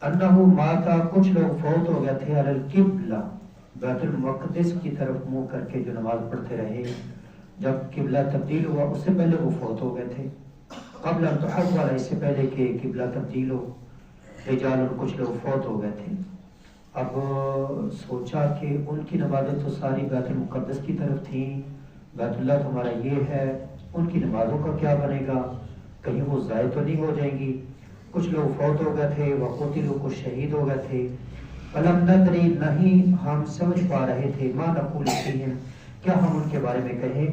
انہو ماتا کچھ لوگ فوت ہو گئے تھے علی القبلہ بیت المقدس کی طرف منہ کر کے جو نماز پڑھتے رہے، جب قبلہ تبدیل ہوا اس سے پہلے وہ فوت ہو گئے تھے، قبل ان تحول، اس سے پہلے کہ قبلہ تبدیل ہو، رجال کچھ لوگ فوت ہو گئے تھے۔ اب سوچا کہ ان کی نمازیں تو ساری بیت المقدس کی طرف تھیں، بیت اللہ تو ہمارا یہ ہے، ان کی نمازوں کا کیا بنے گا، کہیں وہ ضائع تو نہیں ہو جائیں گی۔ کچھ لوگ فوت ہو گئے تھے، وقتلوا کچھ شہید ہو گئے تھے۔ فلم ندری، نہیں ہم سمجھ پا رہے تھے، ما نقول فیہم، کیا ہم ان کے بارے میں کہیں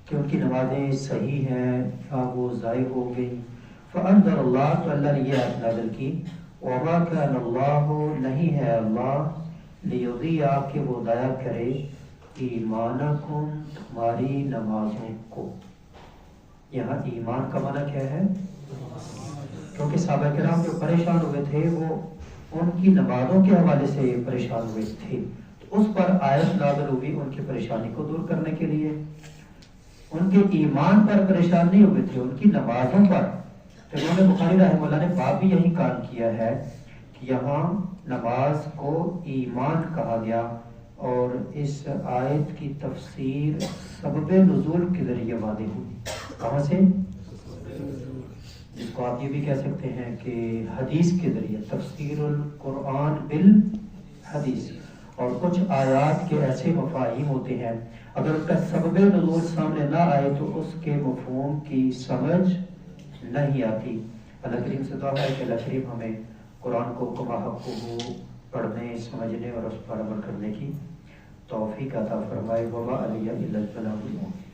کہ ان کی نمازیں صحیح ہیں یا وہ ضائع ہو گئی۔ فانزل اللہ، تو اللہ نے یہ آیت نازل کی، وما کان اللہ، نہیں ہے اللہ، لیضیع، کہ وہ ضائع کرے ایمانکم، تمہاری نمازوں کو۔ یہاں ایمان کا معنی کیا ہے؟ کیونکہ صحابہ کرام جو پریشان ہوئے تھے وہ ان کی نمازوں کے حوالے سے پریشان ہوئے تھے، اس پر آیت نازل ہوئی ان کی پریشانی کو دور کرنے کے لیے۔ ان کے ایمان پر پریشان نہیں ہوئے تھے، ان کی نمازوں پر۔ تو امام بخاری رحمہ اللہ نے باب بھی یہی کام کیا ہے کہ یہاں نماز کو ایمان کہا گیا، اور اس آیت کی تفسیر سبب نزول کے ذریعے واضح ہوئی۔ کہاں سے؟ جس کو آپ یہ بھی کہہ سکتے ہیں کہ حدیث کے ذریعے، تفسیر القرآن بالحدیث۔ اور کچھ آیات کے ایسے مفاہیم ہوتے ہیں، اگر اس کا سبب نزول سامنے نہ آئے تو اس کے مفہوم کی سمجھ نہیں آتی۔ اللہ کریم سے دعا ہے کہ اللہ کریم ہمیں قرآن کو کما حق ہو پڑھنے، سمجھنے اور اس پر عمل کرنے کی توفیق عطا فرمائے۔ وما علی الا البلاغ المبین۔